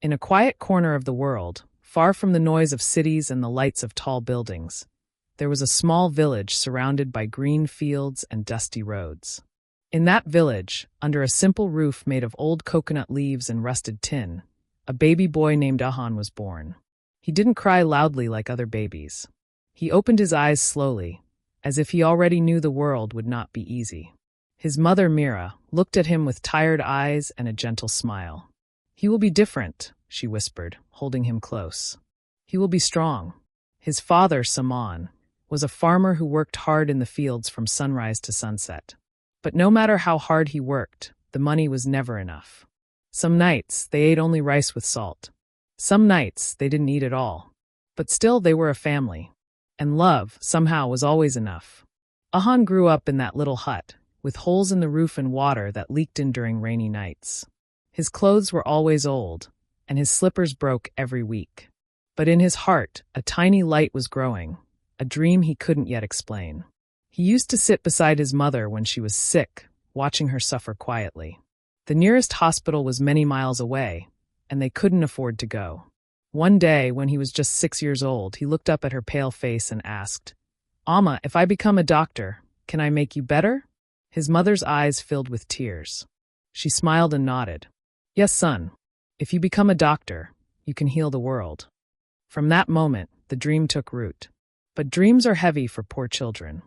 In a quiet corner of the world, far from the noise of cities and the lights of tall buildings, there was a small village surrounded by green fields and dusty roads. In that village, under a simple roof made of old coconut leaves and rusted tin, a baby boy named Ahan was born. He didn't cry loudly like other babies. He opened his eyes slowly, as if he already knew the world would not be easy. His mother, Mira, looked at him with tired eyes and a gentle smile. "He will be different," she whispered, holding him close. "He will be strong." His father, Saman, was a farmer who worked hard in the fields from sunrise to sunset. But no matter how hard he worked, the money was never enough. Some nights, they ate only rice with salt. Some nights, they didn't eat at all. But still, they were a family. And love, somehow, was always enough. Ahan grew up in that little hut, with holes in the roof and water that leaked in during rainy nights. His clothes were always old, and his slippers broke every week. But in his heart, a tiny light was growing, a dream he couldn't yet explain. He used to sit beside his mother when she was sick, watching her suffer quietly. The nearest hospital was many miles away, and they couldn't afford to go. One day, when he was just 6 years old, he looked up at her pale face and asked, "Amma, if I become a doctor, can I make you better?" His mother's eyes filled with tears. She smiled and nodded. "Yes, son. If you become a doctor, you can heal the world." From that moment, the dream took root. But dreams are heavy for poor children.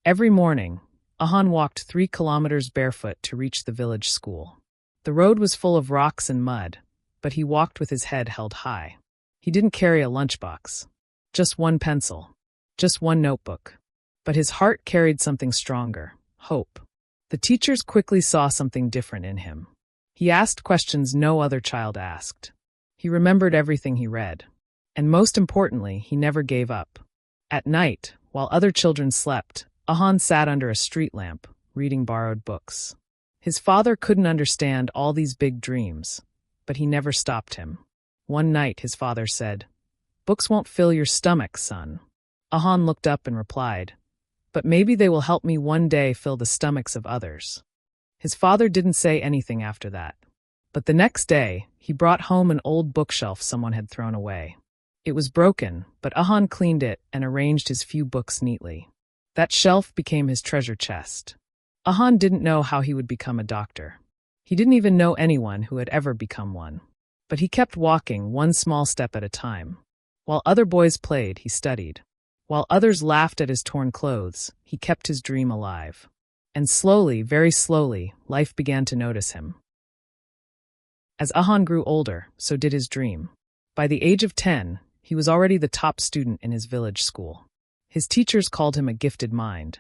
Every morning, Ahan walked 3 kilometers barefoot to reach the village school. The road was full of rocks and mud, but he walked with his head held high. He didn't carry a lunchbox, just one pencil, just one notebook. But his heart carried something stronger, hope. The teachers quickly saw something different in him. He asked questions no other child asked. He remembered everything he read. And most importantly, he never gave up. At night, while other children slept, Ahan sat under a street lamp, reading borrowed books. His father couldn't understand all these big dreams, but he never stopped him. One night, his father said, "Books won't fill your stomach, son." Ahan looked up and replied, "But maybe they will help me one day fill the stomachs of others." His father didn't say anything after that. But the next day, he brought home an old bookshelf someone had thrown away. It was broken, but Ahan cleaned it and arranged his few books neatly. That shelf became his treasure chest. Ahan didn't know how he would become a doctor. He didn't even know anyone who had ever become one. But he kept walking one small step at a time. While other boys played, he studied. While others laughed at his torn clothes, he kept his dream alive. And slowly, very slowly, life began to notice him. As Ahan grew older, so did his dream. By the age of 10, he was already the top student in his village school. His teachers called him a gifted mind,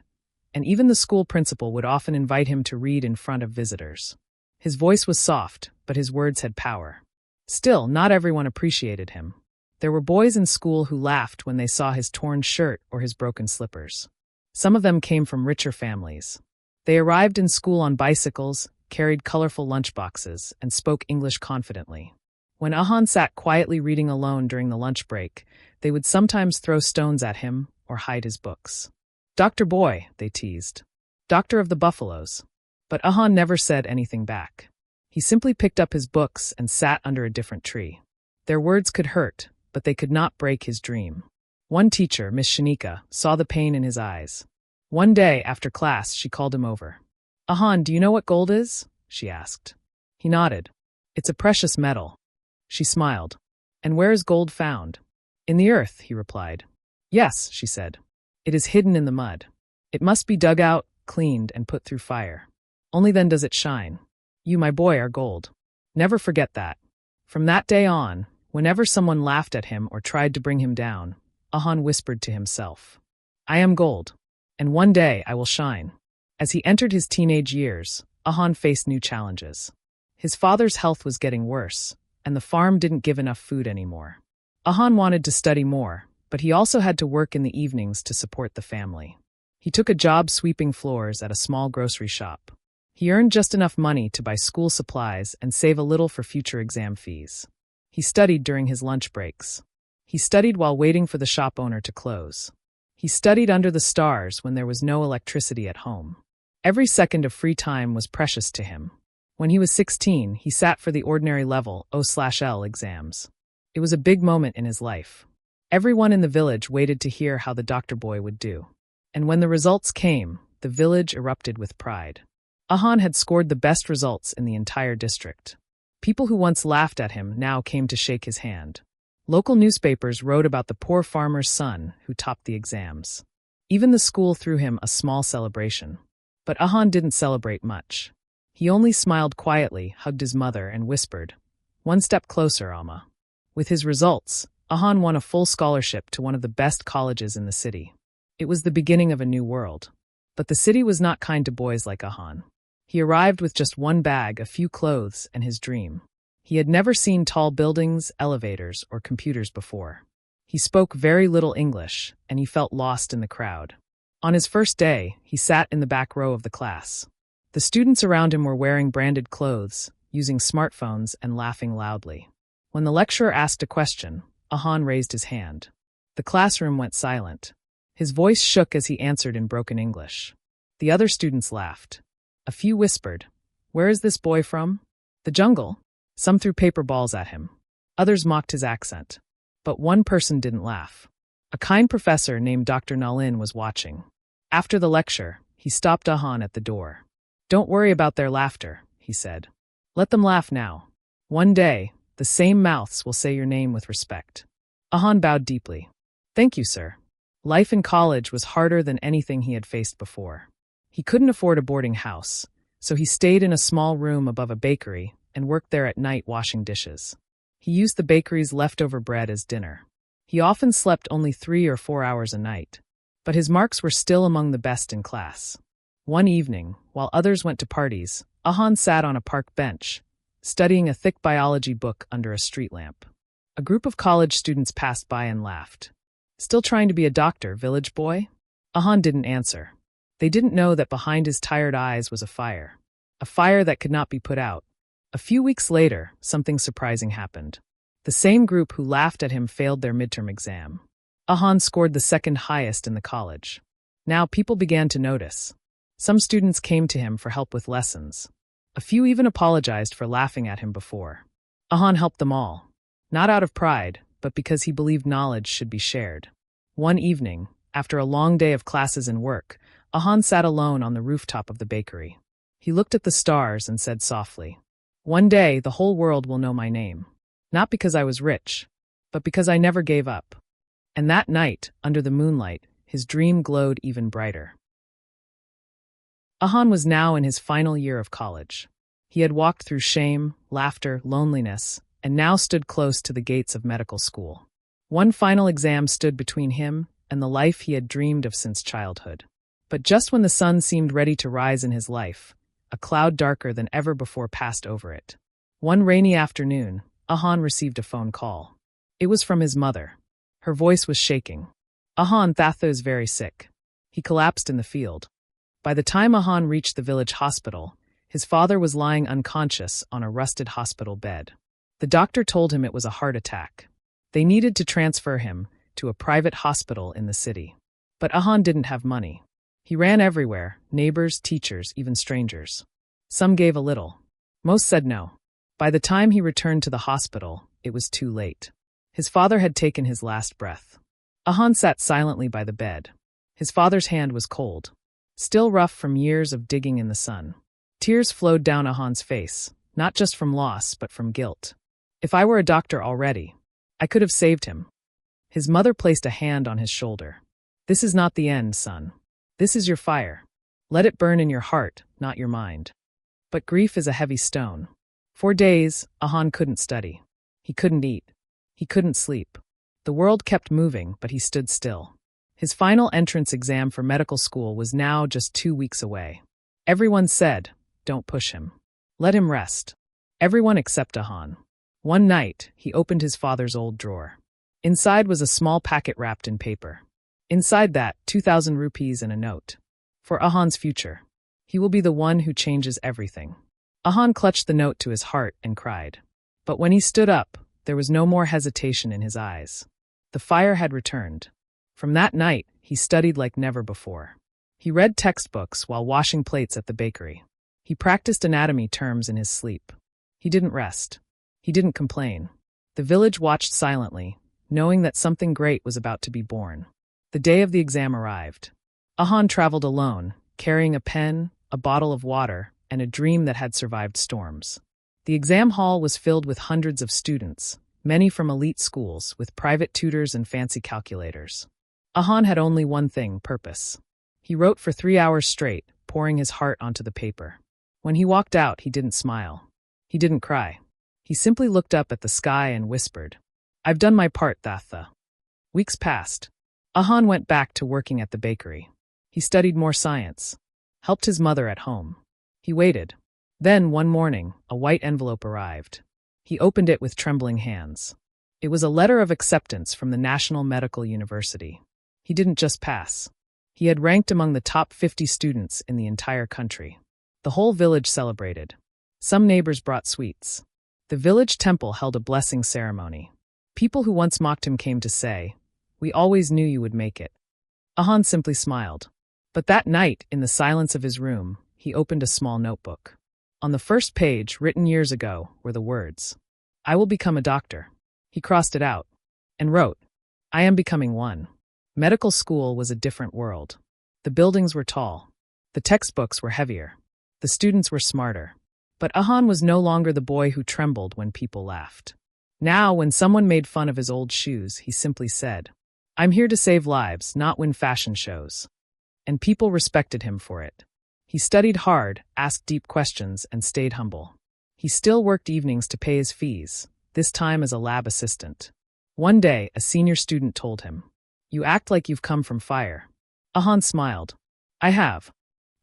and even the school principal would often invite him to read in front of visitors. His voice was soft, but his words had power. Still, not everyone appreciated him. There were boys in school who laughed when they saw his torn shirt or his broken slippers. Some of them came from richer families. They arrived in school on bicycles, carried colorful lunchboxes, and spoke English confidently. When Ahan sat quietly reading alone during the lunch break, they would sometimes throw stones at him or hide his books. "Dr. Boy," they teased. "Doctor of the Buffaloes." But Ahan never said anything back. He simply picked up his books and sat under a different tree. Their words could hurt, but they could not break his dream. One teacher, Miss Shanika, saw the pain in his eyes. One day, after class, she called him over. "Ahan, do you know what gold is?" she asked. He nodded. "It's a precious metal." She smiled. "And where is gold found?" "In the earth," he replied. "Yes," she said. "It is hidden in the mud. It must be dug out, cleaned, and put through fire. Only then does it shine. You, my boy, are gold. Never forget that." From that day on, whenever someone laughed at him or tried to bring him down, Ahan whispered to himself, "I am gold, and one day I will shine." As he entered his teenage years, Ahan faced new challenges. His father's health was getting worse, and the farm didn't give enough food anymore. Ahan wanted to study more, but he also had to work in the evenings to support the family. He took a job sweeping floors at a small grocery shop. He earned just enough money to buy school supplies and save a little for future exam fees. He studied during his lunch breaks. He studied while waiting for the shop owner to close. He studied under the stars when there was no electricity at home. Every second of free time was precious to him. When he was 16, he sat for the ordinary level O/L exams. It was a big moment in his life. Everyone in the village waited to hear how the doctor boy would do. And when the results came, the village erupted with pride. Ahan had scored the best results in the entire district. People who once laughed at him now came to shake his hand. Local newspapers wrote about the poor farmer's son who topped the exams. Even the school threw him a small celebration. But Ahan didn't celebrate much. He only smiled quietly, hugged his mother, and whispered, "One step closer, Amma." With his results, Ahan won a full scholarship to one of the best colleges in the city. It was the beginning of a new world. But the city was not kind to boys like Ahan. He arrived with just one bag, a few clothes, and his dream. He had never seen tall buildings, elevators, or computers before. He spoke very little English, and he felt lost in the crowd. On his first day, he sat in the back row of the class. The students around him were wearing branded clothes, using smartphones, and laughing loudly. When the lecturer asked a question, Ahan raised his hand. The classroom went silent. His voice shook as he answered in broken English. The other students laughed. A few whispered, "Where is this boy from?" "The jungle." Some threw paper balls at him. Others mocked his accent. But one person didn't laugh. A kind professor named Dr. Nalin was watching. After the lecture, he stopped Ahan at the door. "Don't worry about their laughter," he said. "Let them laugh now. One day, the same mouths will say your name with respect." Ahan bowed deeply. "Thank you, sir." Life in college was harder than anything he had faced before. He couldn't afford a boarding house, so he stayed in a small room above a bakery and worked there at night washing dishes. He used the bakery's leftover bread as dinner. He often slept only 3 or 4 hours a night, but his marks were still among the best in class. One evening, while others went to parties, Ahan sat on a park bench, studying a thick biology book under a street lamp. A group of college students passed by and laughed. "Still trying to be a doctor, village boy?" Ahan didn't answer. They didn't know that behind his tired eyes was a fire that could not be put out. A few weeks later, something surprising happened. The same group who laughed at him failed their midterm exam. Ahan scored the second highest in the college. Now people began to notice. Some students came to him for help with lessons. A few even apologized for laughing at him before. Ahan helped them all, not out of pride, but because he believed knowledge should be shared. One evening, after a long day of classes and work, Ahan sat alone on the rooftop of the bakery. He looked at the stars and said softly, "One day the whole world will know my name. Not because I was rich, but because I never gave up." And that night, under the moonlight, his dream glowed even brighter. Ahan was now in his final year of college. He had walked through shame, laughter, loneliness, and now stood close to the gates of medical school. One final exam stood between him and the life he had dreamed of since childhood. But just when the sun seemed ready to rise in his life, a cloud darker than ever before passed over it. One rainy afternoon, Ahan received a phone call. It was from his mother. Her voice was shaking. "Ahan Thatha is very sick." He collapsed in the field. By the time Ahan reached the village hospital, his father was lying unconscious on a rusted hospital bed. The doctor told him it was a heart attack. They needed to transfer him to a private hospital in the city. But Ahan didn't have money. He ran everywhere, neighbors, teachers, even strangers. Some gave a little. Most said no. By the time he returned to the hospital, it was too late. His father had taken his last breath. Ahan sat silently by the bed. His father's hand was cold, still rough from years of digging in the sun. Tears flowed down Ahan's face, not just from loss, but from guilt. "If I were a doctor already, I could have saved him." His mother placed a hand on his shoulder. "This is not the end, son. This is your fire. Let it burn in your heart, not your mind." But grief is a heavy stone. For days, Ahan couldn't study. He couldn't eat. He couldn't sleep. The world kept moving, but he stood still. His final entrance exam for medical school was now just 2 weeks away. Everyone said, "Don't push him. Let him rest." Everyone except Ahan. One night, he opened his father's old drawer. Inside was a small packet wrapped in paper. Inside that, 2,000 rupees and a note. For Ahan's future. He will be the one who changes everything. Ahan clutched the note to his heart and cried. But when he stood up, there was no more hesitation in his eyes. The fire had returned. From that night, he studied like never before. He read textbooks while washing plates at the bakery. He practiced anatomy terms in his sleep. He didn't rest. He didn't complain. The village watched silently, knowing that something great was about to be born. The day of the exam arrived. Ahan traveled alone, carrying a pen, a bottle of water, and a dream that had survived storms. The exam hall was filled with hundreds of students, many from elite schools, with private tutors and fancy calculators. Ahan had only one thing: purpose. He wrote for 3 hours straight, pouring his heart onto the paper. When he walked out, he didn't smile. He didn't cry. He simply looked up at the sky and whispered, "I've done my part, Thatha." Weeks passed. Ahan went back to working at the bakery. He studied more science, helped his mother at home. He waited. Then, one morning, a white envelope arrived. He opened it with trembling hands. It was a letter of acceptance from the National Medical University. He didn't just pass. He had ranked among the top 50 students in the entire country. The whole village celebrated. Some neighbors brought sweets. The village temple held a blessing ceremony. People who once mocked him came to say, "We always knew you would make it." Ahan simply smiled. But that night, in the silence of his room, he opened a small notebook. On the first page, written years ago, were the words, "I will become a doctor." He crossed it out and wrote, "I am becoming one." Medical school was a different world. The buildings were tall. The textbooks were heavier. The students were smarter. But Ahan was no longer the boy who trembled when people laughed. Now, when someone made fun of his old shoes, he simply said, "I'm here to save lives, not win fashion shows." And people respected him for it. He studied hard, asked deep questions, and stayed humble. He still worked evenings to pay his fees, this time as a lab assistant. One day, a senior student told him, "You act like you've come from fire." Ahan smiled. "I have."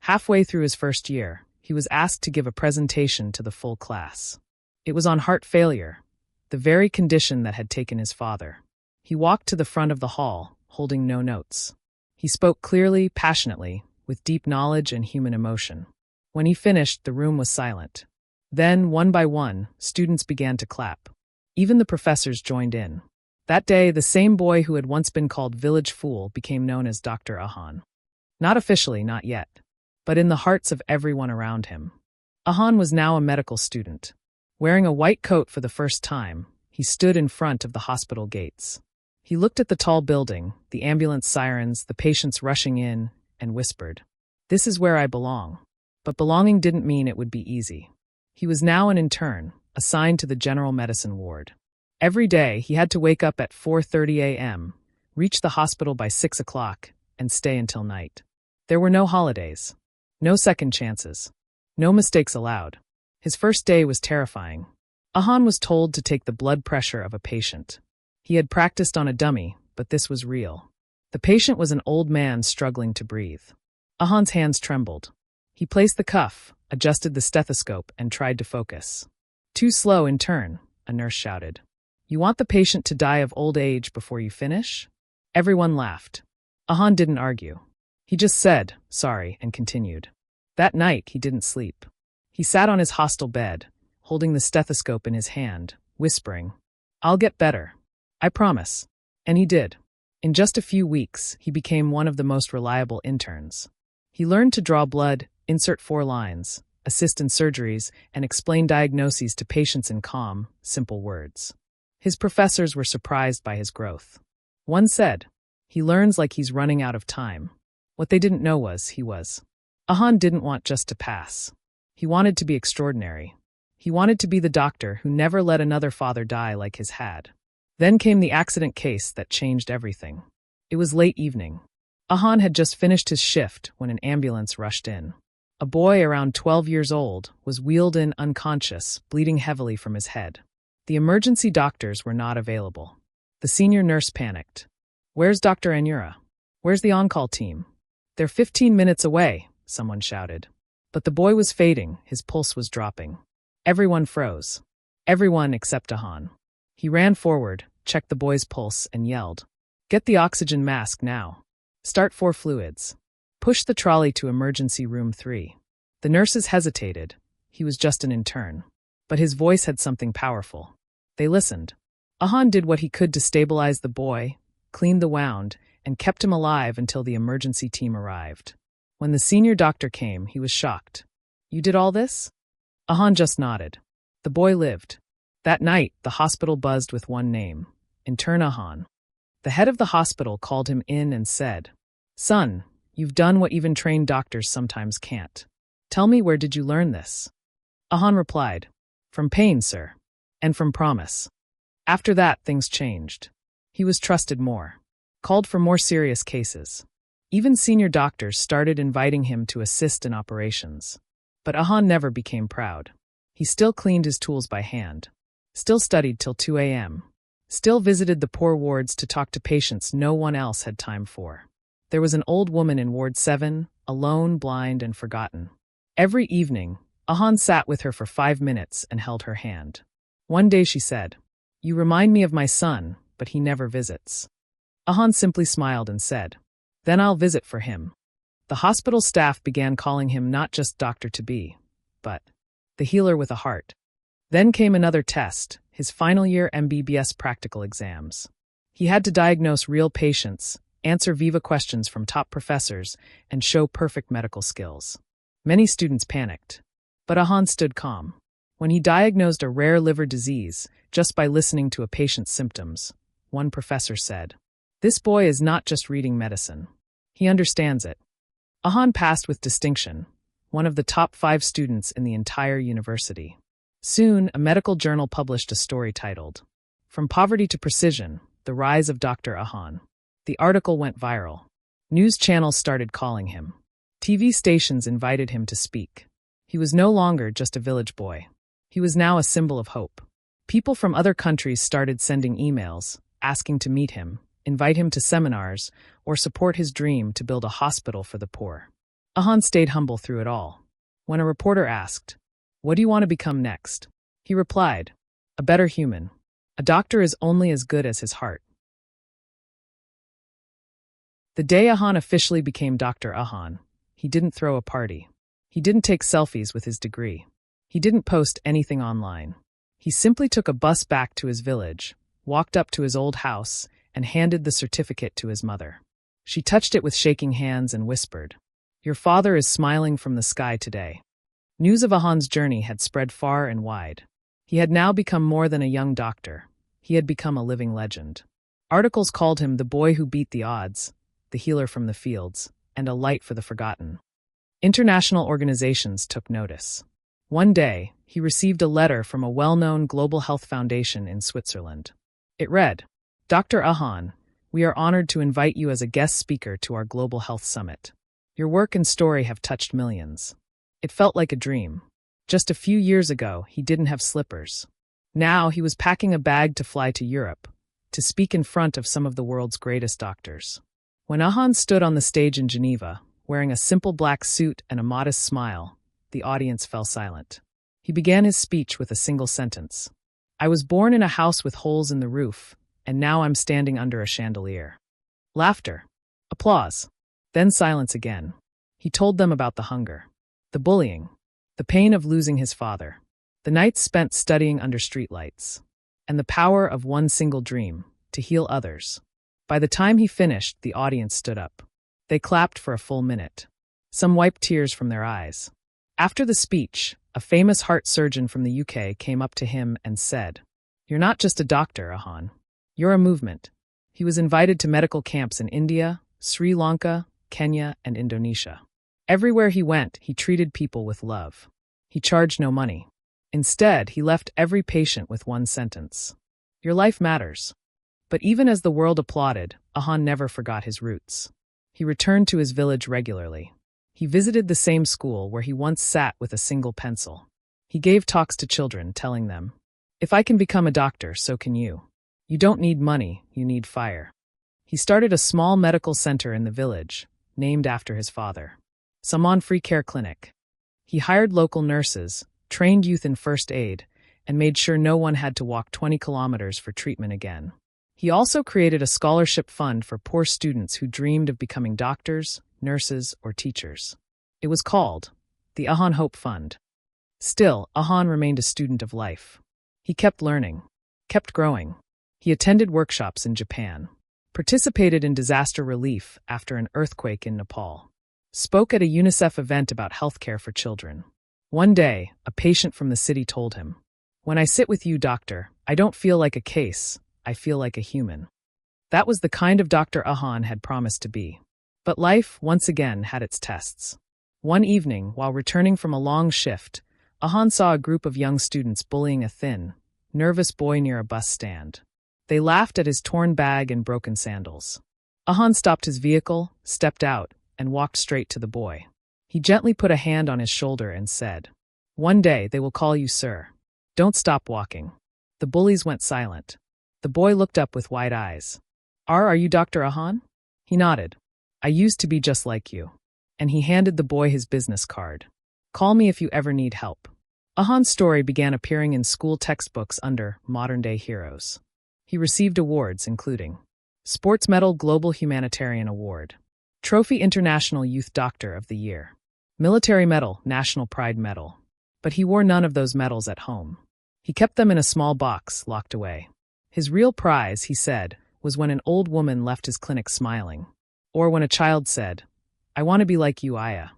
Halfway through his first year, he was asked to give a presentation to the full class. It was on heart failure, the very condition that had taken his father. He walked to the front of the hall, holding no notes. He spoke clearly, passionately, with deep knowledge and human emotion. When he finished, the room was silent. Then, one by one, students began to clap. Even the professors joined in. That day, the same boy who had once been called Village Fool became known as Dr. Ahan. Not officially, not yet, but in the hearts of everyone around him. Ahan was now a medical student. Wearing a white coat for the first time, he stood in front of the hospital gates. He looked at the tall building, the ambulance sirens, the patients rushing in, and whispered, "This is where I belong." But belonging didn't mean it would be easy. He was now an intern, assigned to the general medicine ward. Every day, he had to wake up at 4:30 a.m., reach the hospital by 6 o'clock, and stay until night. There were no holidays. No second chances. No mistakes allowed. His first day was terrifying. Ahan was told to take the blood pressure of a patient. He had practiced on a dummy, but this was real. The patient was an old man struggling to breathe. Ahan's hands trembled. He placed the cuff, adjusted the stethoscope, and tried to focus. "Too slow in turn," a nurse shouted. "You want the patient to die of old age before you finish?" Everyone laughed. Ahan didn't argue. He just said, "Sorry," and continued. That night, he didn't sleep. He sat on his hostel bed, holding the stethoscope in his hand, whispering, "I'll get better. I promise." And he did. In just a few weeks, he became one of the most reliable interns. He learned to draw blood, insert 4 lines, assist in surgeries, and explain diagnoses to patients in calm, simple words. His professors were surprised by his growth. One said, "He learns like he's running out of time." What they didn't know was he was. Ahan didn't want just to pass. He wanted to be extraordinary. He wanted to be the doctor who never let another father die like his had. Then came the accident case that changed everything. It was late evening. Ahan had just finished his shift when an ambulance rushed in. A boy around 12 years old was wheeled in unconscious, bleeding heavily from his head. The emergency doctors were not available. The senior nurse panicked. "Where's Dr. Anura? Where's the on-call team?" "They're 15 minutes away," someone shouted. But the boy was fading, his pulse was dropping. Everyone froze. Everyone except Ahan. He ran forward, checked the boy's pulse, and yelled, "Get the oxygen mask now. Start 4 fluids. Push the trolley to emergency room 3. The nurses hesitated. He was just an intern. But his voice had something powerful. They listened. Ahan did what he could to stabilize the boy, cleaned the wound, and kept him alive until the emergency team arrived. When the senior doctor came, he was shocked. You did all this? Ahan just nodded. The boy lived. That night, the hospital buzzed with one name, Intern Ahan. The head of the hospital called him in and said, "Son, you've done what even trained doctors sometimes can't. Tell me, where did you learn this?" Ahan replied, "From pain, sir. And from promise." After that, things changed. He was trusted more, called for more serious cases. Even senior doctors started inviting him to assist in operations. But Ahan never became proud. He still cleaned his tools by hand, still studied till 2 a.m., still visited the poor wards to talk to patients no one else had time for. There was an old woman in Ward 7, alone, blind, and forgotten. Every evening, Ahan sat with her for 5 minutes and held her hand. One day she said, "You remind me of my son, but he never visits." Ahan simply smiled and said, "Then I'll visit for him." The hospital staff began calling him not just doctor-to-be, but the healer with a heart. Then came another test, his final year MBBS practical exams. He had to diagnose real patients, answer Viva questions from top professors, and show perfect medical skills. Many students panicked, but Ahan stood calm. When he diagnosed a rare liver disease, just by listening to a patient's symptoms, one professor said, "This boy is not just reading medicine. He understands it." Ahan passed with distinction, one of the top 5 students in the entire university. Soon, a medical journal published a story titled, "From Poverty to Precision, The Rise of Dr. Ahan." The article went viral. News channels started calling him. TV stations invited him to speak. He was no longer just a village boy. He was now a symbol of hope. People from other countries started sending emails, asking to meet him, invite him to seminars, or support his dream to build a hospital for the poor. Ahan stayed humble through it all. When a reporter asked, "What do you want to become next?" he replied, "A better human. A doctor is only as good as his heart." The day Ahan officially became Dr. Ahan, he didn't throw a party. He didn't take selfies with his degree. He didn't post anything online. He simply took a bus back to his village, walked up to his old house, and handed the certificate to his mother. She touched it with shaking hands and whispered, "Your father is smiling from the sky today." News of Ahan's journey had spread far and wide. He had now become more than a young doctor. He had become a living legend. Articles called him the boy who beat the odds, the healer from the fields, and a light for the forgotten. International organizations took notice. One day, he received a letter from a well-known global health foundation in Switzerland. It read, "Dr. Ahan, we are honored to invite you as a guest speaker to our Global Health Summit. Your work and story have touched millions." It felt like a dream. Just a few years ago, he didn't have slippers. Now he was packing a bag to fly to Europe, to speak in front of some of the world's greatest doctors. When Ahan stood on the stage in Geneva, wearing a simple black suit and a modest smile, the audience fell silent. He began his speech with a single sentence. "I was born in a house with holes in the roof, and now I'm standing under a chandelier." Laughter. Applause. Then silence again. He told them about the hunger, the bullying, the pain of losing his father, the nights spent studying under streetlights, and the power of one single dream, to heal others. By the time he finished, the audience stood up. They clapped for a full minute. Some wiped tears from their eyes. After the speech, a famous heart surgeon from the UK came up to him and said, "You're not just a doctor, Ahan. You're a movement." He was invited to medical camps in India, Sri Lanka, Kenya, and Indonesia. Everywhere he went, he treated people with love. He charged no money. Instead, he left every patient with one sentence: "Your life matters." But even as the world applauded, Ahan never forgot his roots. He returned to his village regularly. He visited the same school where he once sat with a single pencil. He gave talks to children, telling them, "If I can become a doctor, so can you. You don't need money, you need fire." He started a small medical center in the village, named after his father, Saman Free Care Clinic. He hired local nurses, trained youth in first aid, and made sure no one had to walk 20 kilometers for treatment again. He also created a scholarship fund for poor students who dreamed of becoming doctors, nurses, or teachers. It was called the Ahan Hope Fund. Still, Ahan remained a student of life. He kept learning, kept growing. He attended workshops in Japan, participated in disaster relief after an earthquake in Nepal, spoke at a UNICEF event about healthcare for children, One day, a patient from the city told him, "When I sit with you, doctor, I don't feel like a case, I feel like a human." That was the kind of Dr. Ahan had promised to be. But life, once again, had its tests. One evening, while returning from a long shift, Ahan saw a group of young students bullying a thin, nervous boy near a bus stand. They laughed at his torn bag and broken sandals. Ahan stopped his vehicle, stepped out, and walked straight to the boy. He gently put a hand on his shoulder and said, "One day they will call you sir. Don't stop walking." The bullies went silent. The boy looked up with wide eyes. Are you Dr. Ahan?" He nodded. "I used to be just like you." And he handed the boy his business card. "Call me if you ever need help." Ahan's story began appearing in school textbooks under modern-day heroes. He received awards including Sports Medal Global Humanitarian Award, Trophy International Youth Doctor of the Year, Military Medal National Pride Medal. But he wore none of those medals at home. He kept them in a small box, locked away. His real prize, he said, was when an old woman left his clinic smiling, or when a child said, "I want to be like you, Aya."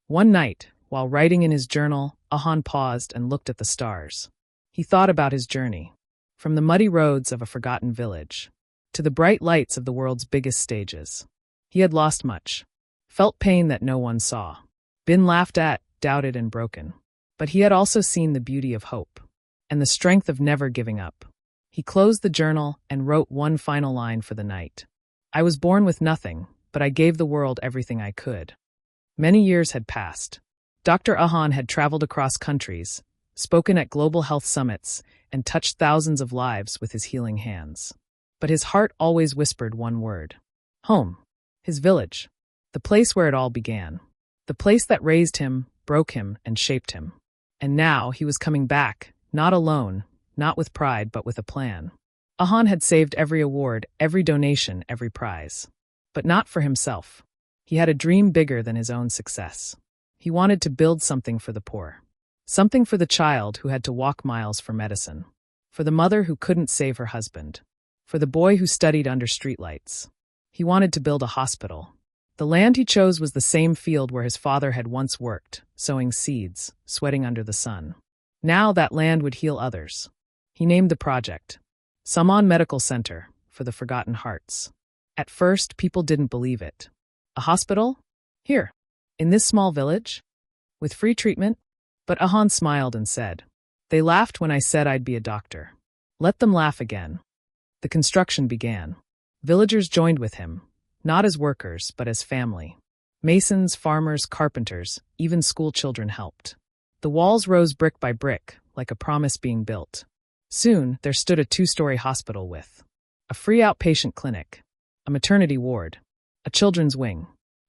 One night, while writing in his journal, Ahan paused and looked at the stars. He thought about his journey, from the muddy roads of a forgotten village, to the bright lights of the world's biggest stages. He had lost much, felt pain that no one saw, been laughed at, doubted, and broken. But he had also seen the beauty of hope, and the strength of never giving up. He closed the journal and wrote one final line for the night. "I was born with nothing, but I gave the world everything I could." Many years had passed. Dr. Ahan had traveled across countries, spoken at global health summits, and touched thousands of lives with his healing hands. But his heart always whispered one word: home. His village. The place where it all began. The place that raised him, broke him, and shaped him. And now he was coming back, not alone, not with pride, but with a plan. Ahan had saved every award, every donation, every prize. But not for himself. He had a dream bigger than his own success. He wanted to build something for the poor. Something for the child who had to walk miles for medicine. For the mother who couldn't save her husband. For the boy who studied under streetlights. He wanted to build a hospital. The land he chose was the same field where his father had once worked, sowing seeds, sweating under the sun. Now that land would heal others. He named the project Saman Medical Center for the Forgotten Hearts. At first, people didn't believe it. A hospital? Here, in this small village? With free treatment? But Ahan smiled and said, "They laughed when I said I'd be a doctor. Let them laugh again." The construction began. Villagers joined with him, not as workers, but as family. Masons, farmers, carpenters, even school children helped. The walls rose brick by brick, like a promise being built. Soon, there stood a 2-story hospital with a free outpatient clinic, a maternity ward, a children's wing,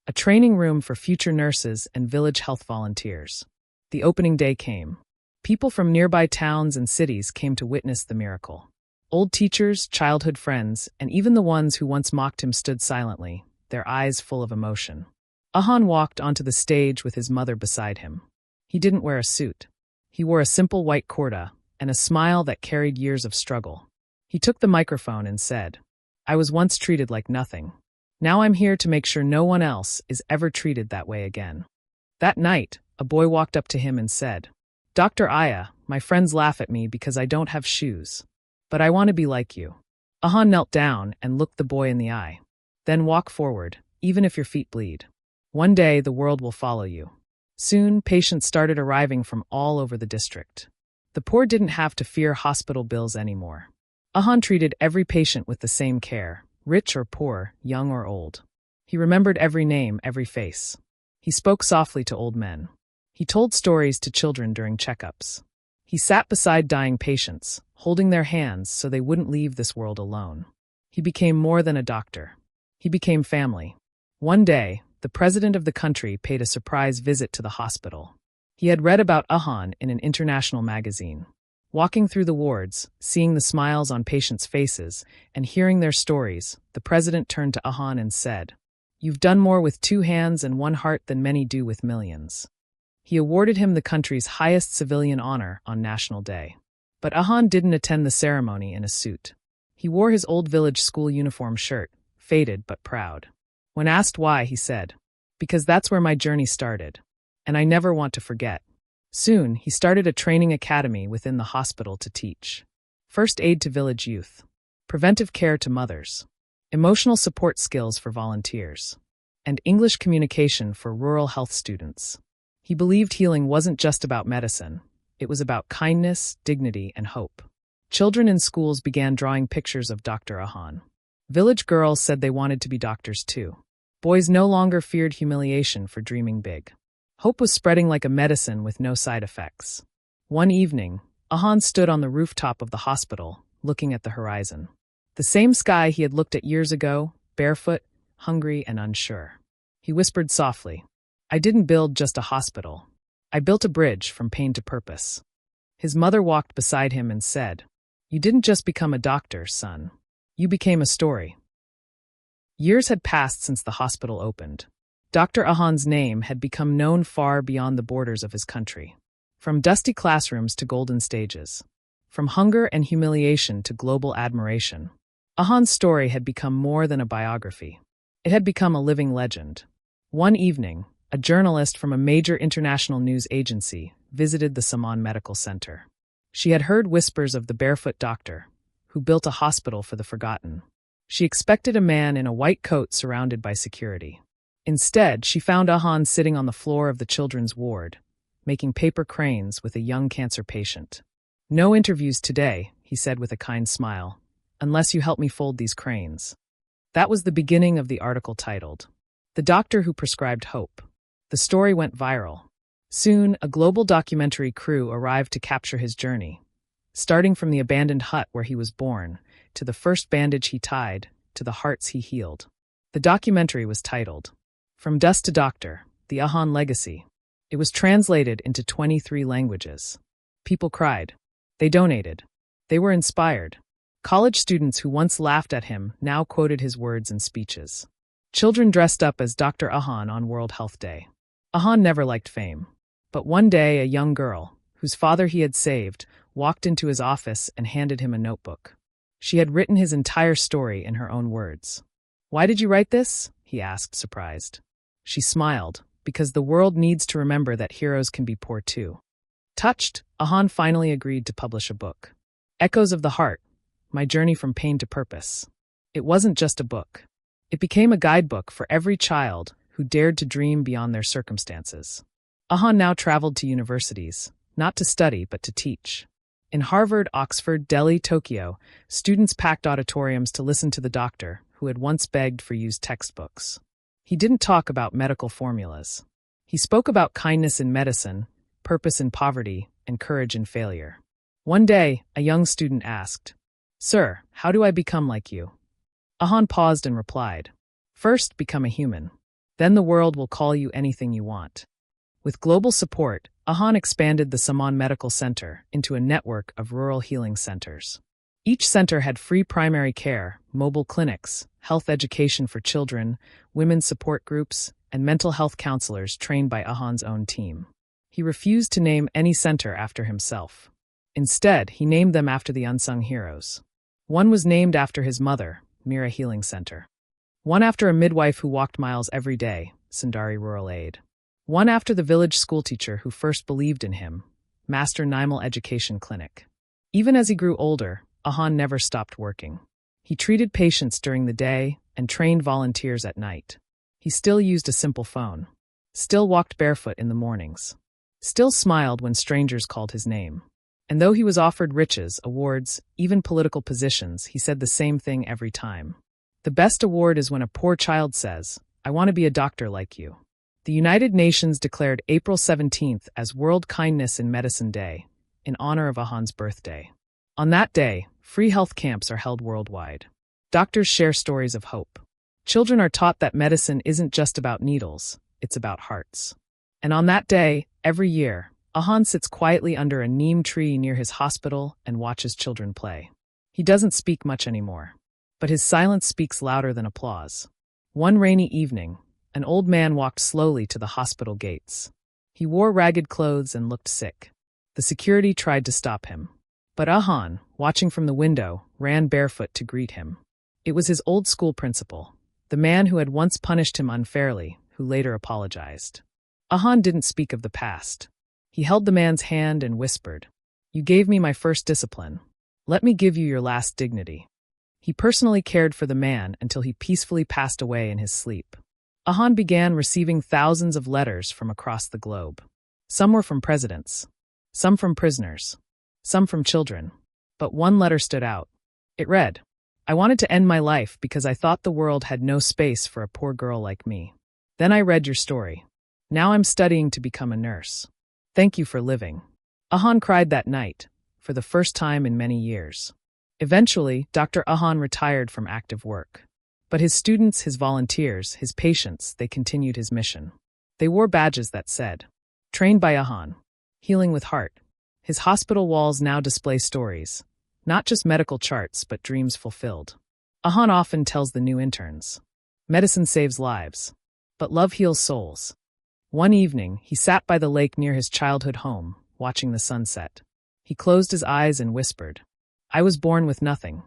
a training room for future nurses and village health volunteers. The opening day came. People from nearby towns and cities came to witness the miracle. Old teachers, childhood friends, and even the ones who once mocked him stood silently, their eyes full of emotion. Ahan walked onto the stage with his mother beside him. He didn't wear a suit. He wore a simple white kurta and a smile that carried years of struggle. He took the microphone and said, "I was once treated like nothing. Now I'm here to make sure no one else is ever treated that way again." That night, a boy walked up to him and said, "Dr. Aya, my friends laugh at me because I don't have shoes. But I want to be like you." Ahan knelt down and looked the boy in the eye. "Then walk forward, even if your feet bleed. One day the world will follow you." Soon, patients started arriving from all over the district. The poor didn't have to fear hospital bills anymore. Ahan treated every patient with the same care, rich or poor, young or old. He remembered every name, every face. He spoke softly to old men. He told stories to children during checkups. He sat beside dying patients, holding their hands so they wouldn't leave this world alone. He became more than a doctor. He became family. One day, the president of the country paid a surprise visit to the hospital. He had read about Ahan in an international magazine. Walking through the wards, seeing the smiles on patients' faces, and hearing their stories, the president turned to Ahan and said, "You've done more with 2 hands and 1 heart than many do with millions." He awarded him the country's highest civilian honor on National Day. But Ahan didn't attend the ceremony in a suit. He wore his old village school uniform shirt, faded but proud. When asked why, he said, "Because that's where my journey started. And I never want to forget." Soon, he started a training academy within the hospital to teach first aid to village youth, preventive care to mothers, emotional support skills for volunteers, and English communication for rural health students. He believed healing wasn't just about medicine, it was about kindness, dignity, and hope. Children in schools began drawing pictures of Dr. Ahan. Village girls said they wanted to be doctors too. Boys no longer feared humiliation for dreaming big. Hope was spreading like a medicine with no side effects. One evening, Ahan stood on the rooftop of the hospital, looking at the horizon. The same sky he had looked at years ago, barefoot, hungry, and unsure. He whispered softly, "I didn't build just a hospital. I built a bridge from pain to purpose." His mother walked beside him and said, "You didn't just become a doctor, son. You became a story." Years had passed since the hospital opened. Dr. Ahan's name had become known far beyond the borders of his country. From dusty classrooms to golden stages. From hunger and humiliation to global admiration. Ahan's story had become more than a biography. It had become a living legend. One evening, a journalist from a major international news agency visited the Saman Medical Center. She had heard whispers of the barefoot doctor, who built a hospital for the forgotten. She expected a man in a white coat surrounded by security. Instead, she found Ahan sitting on the floor of the children's ward, making paper cranes with a young cancer patient. "No interviews today," he said with a kind smile, "unless you help me fold these cranes." That was the beginning of the article titled, "The Doctor Who Prescribed Hope." The story went viral. Soon, a global documentary crew arrived to capture his journey, starting from the abandoned hut where he was born, to the first bandage he tied, to the hearts he healed. The documentary was titled, "From Dust to Doctor, The Ahan Legacy." It was translated into 23 languages. People cried. They donated. They were inspired. College students who once laughed at him now quoted his words in speeches. Children dressed up as Dr. Ahan on World Health Day. Ahan never liked fame. But one day a young girl, whose father he had saved, walked into his office and handed him a notebook. She had written his entire story in her own words. "Why did you write this?" he asked, surprised. She smiled, "Because the world needs to remember that heroes can be poor too." Touched, Ahan finally agreed to publish a book. Echoes of the Heart, My Journey from Pain to Purpose. It wasn't just a book. It became a guidebook for every child who dared to dream beyond their circumstances. Ahan now traveled to universities, not to study but to teach. In Harvard, Oxford, Delhi, Tokyo, students packed auditoriums to listen to the doctor who had once begged for used textbooks. He didn't talk about medical formulas. He spoke about kindness in medicine, purpose in poverty, and courage in failure. One day, a young student asked, "Sir, how do I become like you?" Ahan paused and replied, "First, become a human. Then the world will call you anything you want." With global support, Ahan expanded the Saman Medical Center into a network of rural healing centers. Each center had free primary care, mobile clinics, health education for children, women's support groups, and mental health counselors trained by Ahan's own team. He refused to name any center after himself. Instead, he named them after the unsung heroes. One was named after his mother, Mira Healing Center. One after a midwife who walked miles every day, Sundari Rural Aid. One after the village schoolteacher who first believed in him, Master Naimal Education Clinic. Even as he grew older, Ahan never stopped working. He treated patients during the day and trained volunteers at night. He still used a simple phone. Still walked barefoot in the mornings. Still smiled when strangers called his name. And though he was offered riches, awards, even political positions, he said the same thing every time. The best award is when a poor child says, "I want to be a doctor like you." The United Nations declared April 17th as World Kindness in Medicine Day, in honor of Ahan's birthday. On that day, free health camps are held worldwide. Doctors share stories of hope. Children are taught that medicine isn't just about needles, it's about hearts. And on that day, every year, Ahan sits quietly under a neem tree near his hospital and watches children play. He doesn't speak much anymore, but his silence speaks louder than applause. One rainy evening, an old man walked slowly to the hospital gates. He wore ragged clothes and looked sick. The security tried to stop him. But Ahan, watching from the window, ran barefoot to greet him. It was his old school principal, the man who had once punished him unfairly, who later apologized. Ahan didn't speak of the past. He held the man's hand and whispered, "You gave me my first discipline. Let me give you your last dignity." He personally cared for the man until he peacefully passed away in his sleep. Ahan began receiving thousands of letters from across the globe. Some were from presidents, some from prisoners, some from children. But one letter stood out. It read, "I wanted to end my life because I thought the world had no space for a poor girl like me. Then I read your story. Now I'm studying to become a nurse. Thank you for living." Ahan cried that night, for the first time in many years. Eventually, Dr. Ahan retired from active work. But his students, his volunteers, his patients, they continued his mission. They wore badges that said, "Trained by Ahan. Healing with heart." His hospital walls now display stories, not just medical charts, but dreams fulfilled. Ahan often tells the new interns, "Medicine saves lives, but love heals souls." One evening, he sat by the lake near his childhood home, watching the sunset. He closed his eyes and whispered, "I was born with nothing.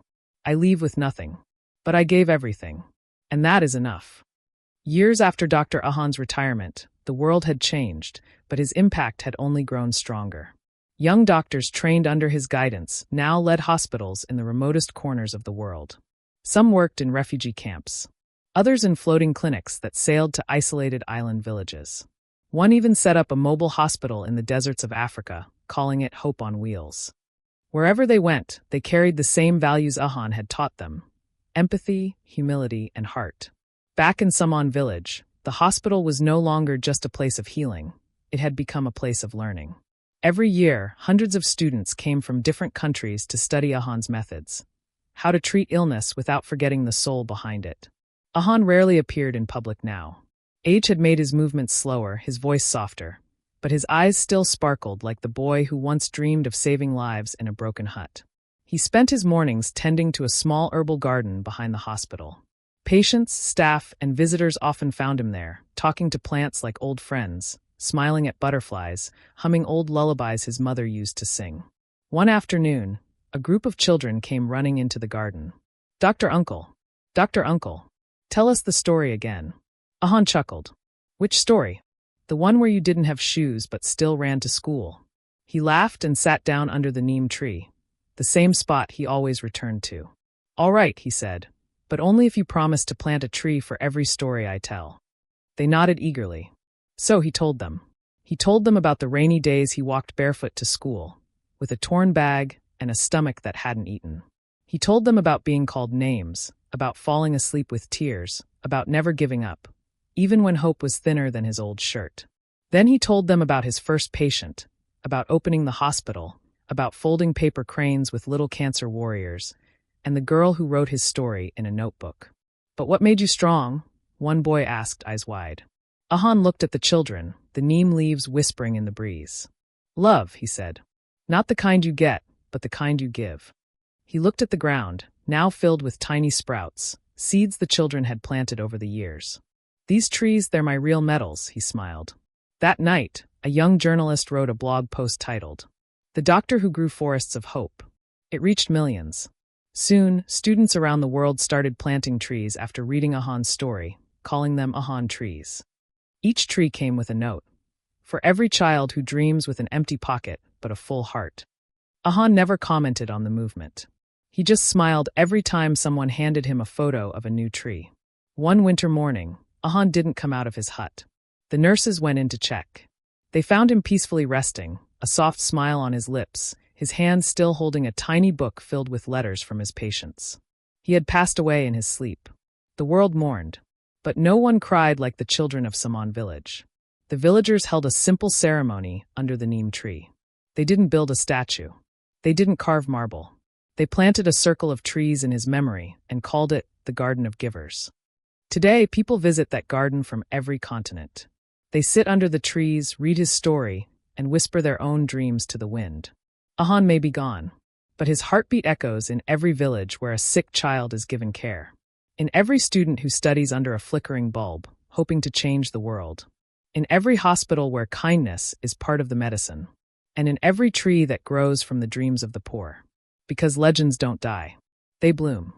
I leave with nothing. But I gave everything. And that is enough." Years after Dr. Ahan's retirement, the world had changed, but his impact had only grown stronger. Young doctors trained under his guidance now led hospitals in the remotest corners of the world. Some worked in refugee camps, others in floating clinics that sailed to isolated island villages. One even set up a mobile hospital in the deserts of Africa, calling it Hope on Wheels. Wherever they went, they carried the same values Ahan had taught them: empathy, humility, and heart. Back in Saman village, the hospital was no longer just a place of healing. It had become a place of learning. Every year, hundreds of students came from different countries to study Ahan's methods. How to treat illness without forgetting the soul behind it. Ahan rarely appeared in public now. Age had made his movements slower, his voice softer, but his eyes still sparkled like the boy who once dreamed of saving lives in a broken hut. He spent his mornings tending to a small herbal garden behind the hospital. Patients, staff, and visitors often found him there, talking to plants like old friends, smiling at butterflies, humming old lullabies his mother used to sing. One afternoon, a group of children came running into the garden. Dr. Uncle, tell us the story again." Ahan chuckled. "Which story? The one where you didn't have shoes but still ran to school." He laughed and sat down under the neem tree, the same spot he always returned to. "All right," he said, "but only if you promise to plant a tree for every story I tell." They nodded eagerly. So he told them. He told them about the rainy days he walked barefoot to school, with a torn bag and a stomach that hadn't eaten. He told them about being called names, about falling asleep with tears, about never giving up, even when hope was thinner than his old shirt. Then he told them about his first patient, about opening the hospital, about folding paper cranes with little cancer warriors, and the girl who wrote his story in a notebook. "But what made you strong?" one boy asked, eyes wide. Ahan looked at the children, the neem leaves whispering in the breeze. "Love," he said. "Not the kind you get, but the kind you give." He looked at the ground, now filled with tiny sprouts, seeds the children had planted over the years. "These trees, they're my real medals," he smiled. That night, a young journalist wrote a blog post titled, "The Doctor Who Grew Forests of Hope." It reached millions. Soon, students around the world started planting trees after reading Ahan's story, calling them Ahan trees. Each tree came with a note. For every child who dreams with an empty pocket but a full heart. Ahan never commented on the movement. He just smiled every time someone handed him a photo of a new tree. One winter morning, Ahan didn't come out of his hut. The nurses went in to check. They found him peacefully resting, a soft smile on his lips, his hand still holding a tiny book filled with letters from his patients. He had passed away in his sleep. The world mourned, but no one cried like the children of Saman village. The villagers held a simple ceremony under the neem tree. They didn't build a statue. They didn't carve marble. They planted a circle of trees in his memory and called it the Garden of Givers. Today, people visit that garden from every continent. They sit under the trees, read his story, and whisper their own dreams to the wind. Ahan may be gone, but his heartbeat echoes in every village where a sick child is given care. In every student who studies under a flickering bulb, hoping to change the world. In every hospital where kindness is part of the medicine. And in every tree that grows from the dreams of the poor. Because legends don't die. They bloom.